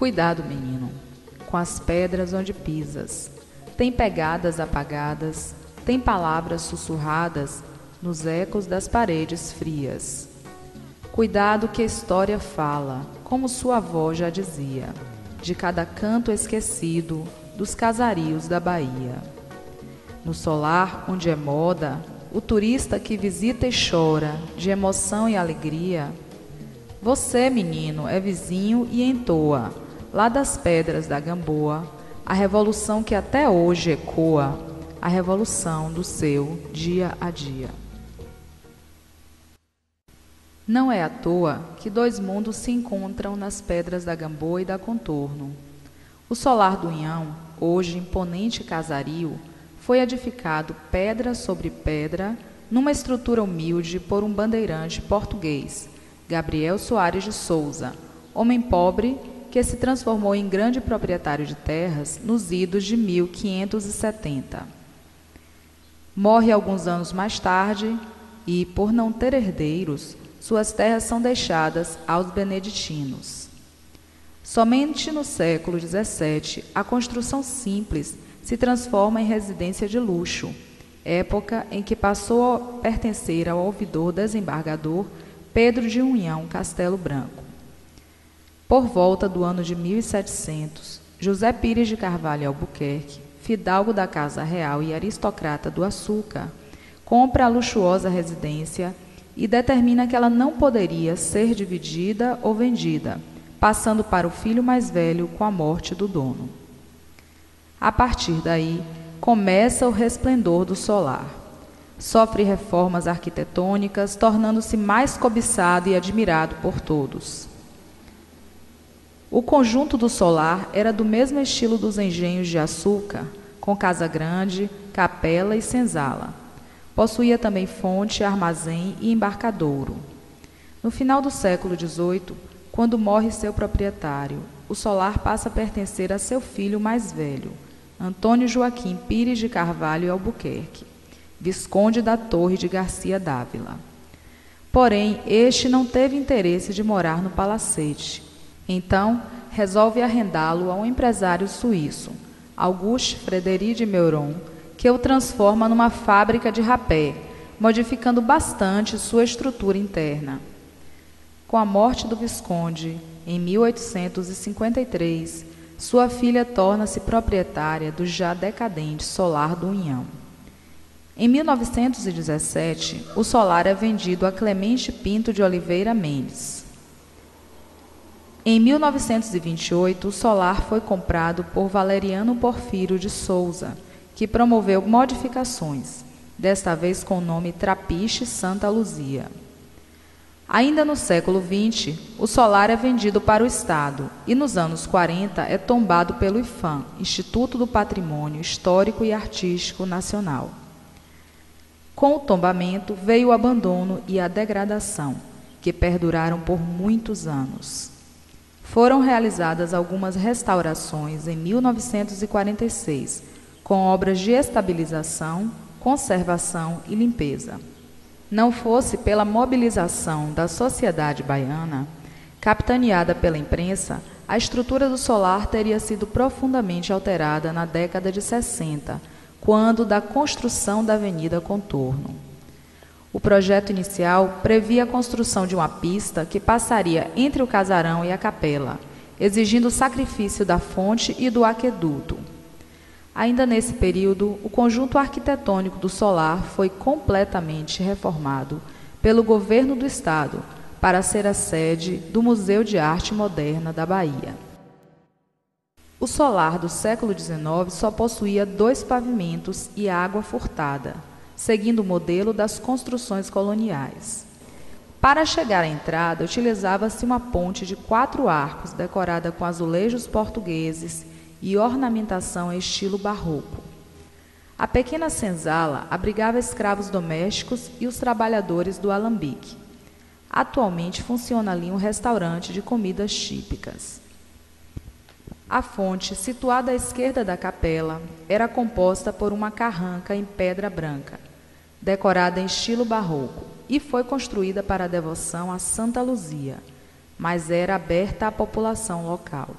Cuidado, menino, com as pedras onde pisas. Tem pegadas apagadas, tem palavras sussurradas nos ecos das paredes frias. Cuidado que a história fala, como sua avó já dizia, de cada canto esquecido dos casarios da Bahia. No solar onde é moda, o turista que visita e chora de emoção e alegria. Você, menino, é vizinho e entoa, lá das pedras da Gamboa, a revolução que até hoje ecoa, a revolução do seu dia a dia. Não é à toa que dois mundos se encontram nas pedras da Gamboa e da Contorno. O solar do Unhão, hoje imponente casario, foi edificado pedra sobre pedra numa estrutura humilde por um bandeirante português, Gabriel Soares de Souza, homem pobre que se transformou em grande proprietário de terras nos idos de 1570. Morre alguns anos mais tarde e, por não ter herdeiros, suas terras são deixadas aos beneditinos. Somente no século XVII, a construção simples se transforma em residência de luxo, época em que passou a pertencer ao ouvidor desembargador Pedro de Unhão Castelo Branco. Por volta do ano de 1700, José Pires de Carvalho e Albuquerque, fidalgo da Casa Real e aristocrata do açúcar, compra a luxuosa residência e determina que ela não poderia ser dividida ou vendida, passando para o filho mais velho com a morte do dono. A partir daí, começa o resplendor do solar. Sofre reformas arquitetônicas, tornando-se mais cobiçado e admirado por todos. O conjunto do solar era do mesmo estilo dos engenhos de açúcar, com casa grande, capela e senzala. Possuía também fonte, armazém e embarcadouro. No final do século XVIII, quando morre seu proprietário, o solar passa a pertencer a seu filho mais velho, Antônio Joaquim Pires de Carvalho e Albuquerque, visconde da Torre de Garcia Dávila. Porém, este não teve interesse de morar no palacete. Então, resolve arrendá-lo a um empresário suíço, Auguste Frédéric de Meuron, que o transforma numa fábrica de rapé, modificando bastante sua estrutura interna. Com a morte do visconde, em 1853, sua filha torna-se proprietária do já decadente solar do Unhão. Em 1917, o solar é vendido a Clemente Pinto de Oliveira Mendes. Em 1928, o solar foi comprado por Valeriano Porfírio de Souza, que promoveu modificações, desta vez com o nome Trapiche Santa Luzia. Ainda no século XX, o solar é vendido para o Estado e nos anos 40 é tombado pelo IPHAN, Instituto do Patrimônio Histórico e Artístico Nacional. Com o tombamento veio o abandono e a degradação, que perduraram por muitos anos. Foram realizadas algumas restaurações em 1946, com obras de estabilização, conservação e limpeza. Não fosse pela mobilização da sociedade baiana, capitaneada pela imprensa, a estrutura do solar teria sido profundamente alterada na década de 60, quando da construção da Avenida Contorno. O projeto inicial previa a construção de uma pista que passaria entre o casarão e a capela, exigindo o sacrifício da fonte e do aqueduto. Ainda nesse período, o conjunto arquitetônico do solar foi completamente reformado pelo governo do estado para ser a sede do Museu de Arte Moderna da Bahia. O solar do século XIX só possuía 2 pavimentos e água furtada, seguindo o modelo das construções coloniais. Para chegar à entrada, utilizava-se uma ponte de 4 arcos decorada com azulejos portugueses e ornamentação em estilo barroco. A pequena senzala abrigava escravos domésticos e os trabalhadores do alambique. Atualmente funciona ali um restaurante de comidas típicas. A fonte, situada à esquerda da capela, era composta por uma carranca em pedra branca, decorada em estilo barroco, e foi construída para a devoção a Santa Luzia, mas era aberta à população local.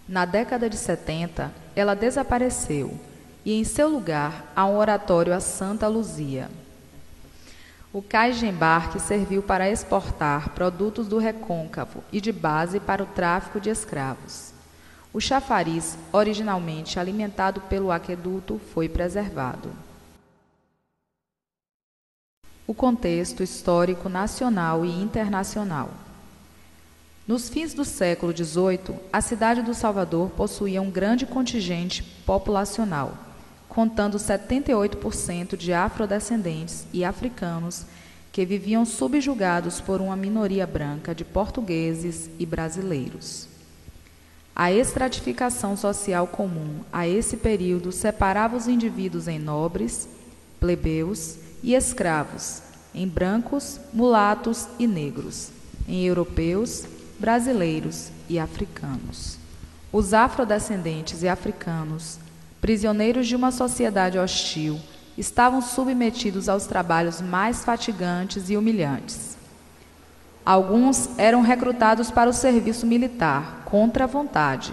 Na década de 70, ela desapareceu e em seu lugar há um oratório a Santa Luzia. O cais de embarque serviu para exportar produtos do recôncavo e de base para o tráfico de escravos. O chafariz, originalmente alimentado pelo aqueduto, foi preservado. O contexto histórico nacional e internacional. Nos fins do século XVIII, a cidade do Salvador possuía um grande contingente populacional, contando 78% de afrodescendentes e africanos que viviam subjugados por uma minoria branca de portugueses e brasileiros. A estratificação social comum a esse período separava os indivíduos em nobres, plebeus e escravos, em brancos, mulatos e negros, em europeus, brasileiros e africanos. Os afrodescendentes e africanos, prisioneiros de uma sociedade hostil, estavam submetidos aos trabalhos mais fatigantes e humilhantes. Alguns eram recrutados para o serviço militar, contra a vontade,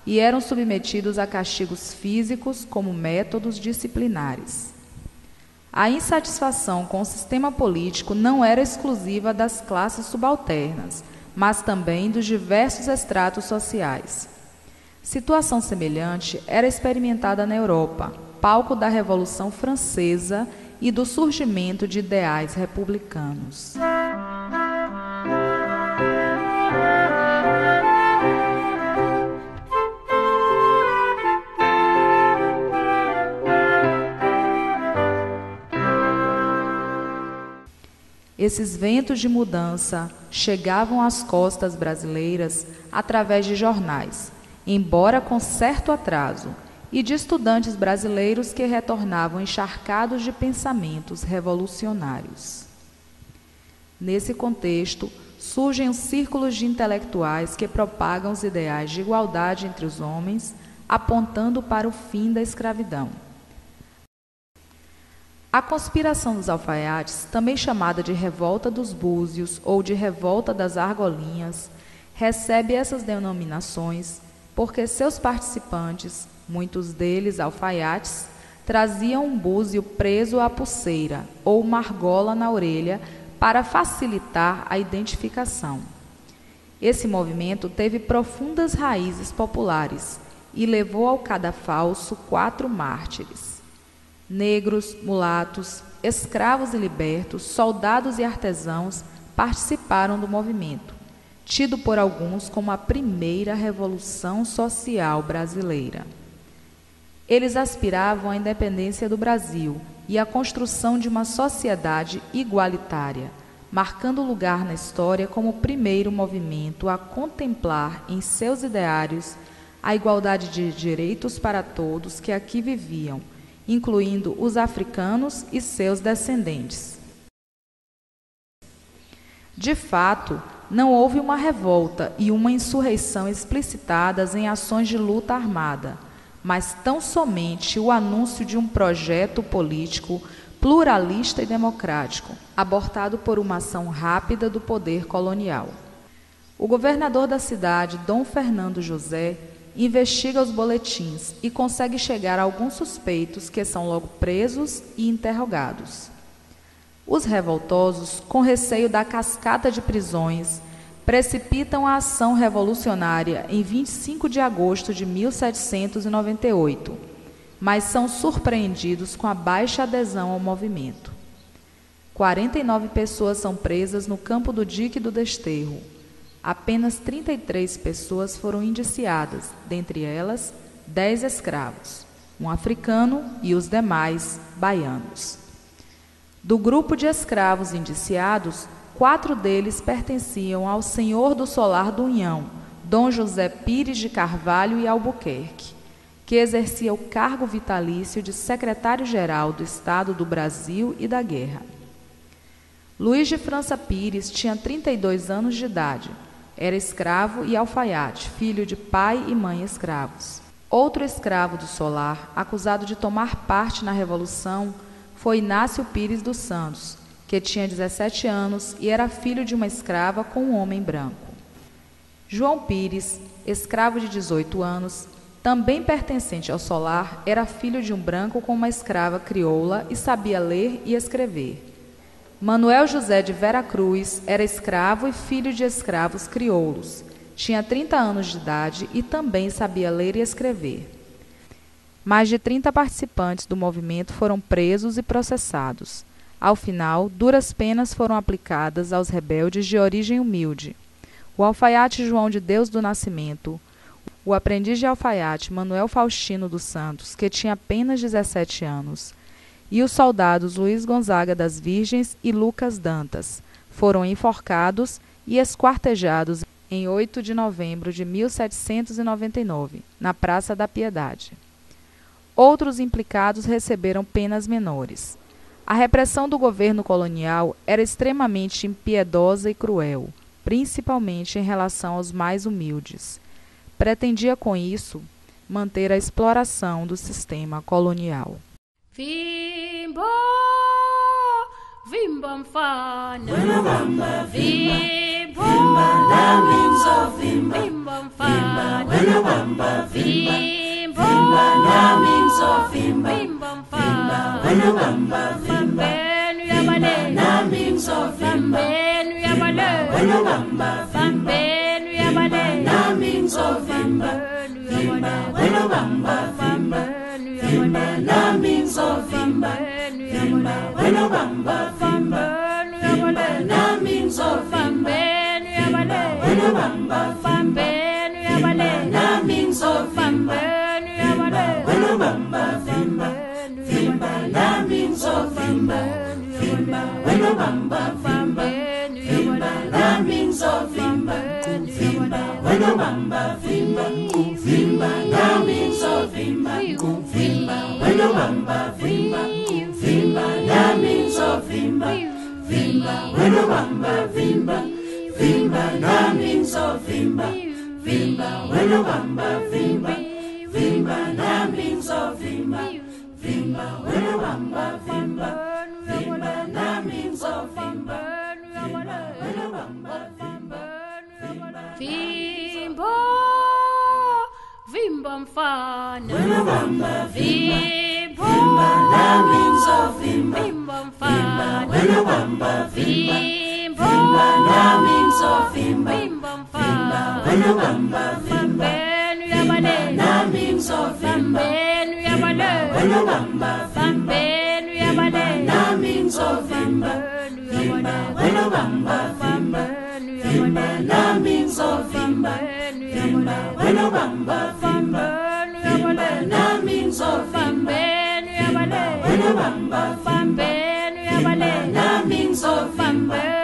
e eram submetidos a castigos físicos como métodos disciplinares. A insatisfação com o sistema político não era exclusiva das classes subalternas, mas também dos diversos estratos sociais. Situação semelhante era experimentada na Europa, palco da Revolução Francesa e do surgimento de ideais republicanos. Esses ventos de mudança chegavam às costas brasileiras através de jornais, embora com certo atraso, e de estudantes brasileiros que retornavam encharcados de pensamentos revolucionários. Nesse contexto, surgem os círculos de intelectuais que propagam os ideais de igualdade entre os homens, apontando para o fim da escravidão. A conspiração dos alfaiates, também chamada de Revolta dos Búzios ou de Revolta das Argolinhas, recebe essas denominações porque seus participantes, muitos deles alfaiates, traziam um búzio preso à pulseira ou uma argola na orelha para facilitar a identificação. Esse movimento teve profundas raízes populares e levou ao cadafalso 4 mártires. Negros, mulatos, escravos e libertos, soldados e artesãos participaram do movimento, tido por alguns como a primeira revolução social brasileira. Eles aspiravam à independência do Brasil e à construção de uma sociedade igualitária, marcando lugar na história como o primeiro movimento a contemplar em seus ideários a igualdade de direitos para todos que aqui viviam, incluindo os africanos e seus descendentes. De fato, não houve uma revolta e uma insurreição explicitadas em ações de luta armada, mas tão somente o anúncio de um projeto político pluralista e democrático, abortado por uma ação rápida do poder colonial. O governador da cidade, Dom Fernando José, investiga os boletins e consegue chegar a alguns suspeitos que são logo presos e interrogados. Os revoltosos, com receio da cascata de prisões, precipitam a ação revolucionária em 25 de agosto de 1798, mas são surpreendidos com a baixa adesão ao movimento. 49 pessoas são presas no campo do Dique do Desterro. Apenas 33 pessoas foram indiciadas, dentre elas 10 escravos, um africano e os demais baianos. Do grupo de escravos indiciados, 4 deles pertenciam ao senhor do solar do Unhão, Dom José Pires de Carvalho e Albuquerque, que exercia o cargo vitalício de secretário-geral do Estado do Brasil e da Guerra. Luiz de França Pires tinha 32 anos de idade. Era escravo e alfaiate, filho de pai e mãe escravos. Outro escravo do solar, acusado de tomar parte na Revolução, foi Inácio Pires dos Santos, que tinha 17 anos e era filho de uma escrava com um homem branco. João Pires, escravo de 18 anos, também pertencente ao solar, era filho de um branco com uma escrava crioula e sabia ler e escrever. Manuel José de Vera Cruz era escravo e filho de escravos crioulos. Tinha 30 anos de idade e também sabia ler e escrever. Mais de 30 participantes do movimento foram presos e processados. Ao final, duras penas foram aplicadas aos rebeldes de origem humilde. O alfaiate João de Deus do Nascimento, o aprendiz de alfaiate Manuel Faustino dos Santos, que tinha apenas 17 anos, e os soldados Luiz Gonzaga das Virgens e Lucas Dantas foram enforcados e esquartejados em 8 de novembro de 1799, na Praça da Piedade. Outros implicados receberam penas menores. A repressão do governo colonial era extremamente impiedosa e cruel, principalmente em relação aos mais humildes. Pretendia, com isso, manter a exploração do sistema colonial. Vimbo, vimba mfana, vimbo, vimba mfana, vimbo, vimba mfana, vambenu yabale, vambenu yabale, vambenu yabale, vambenu yabale,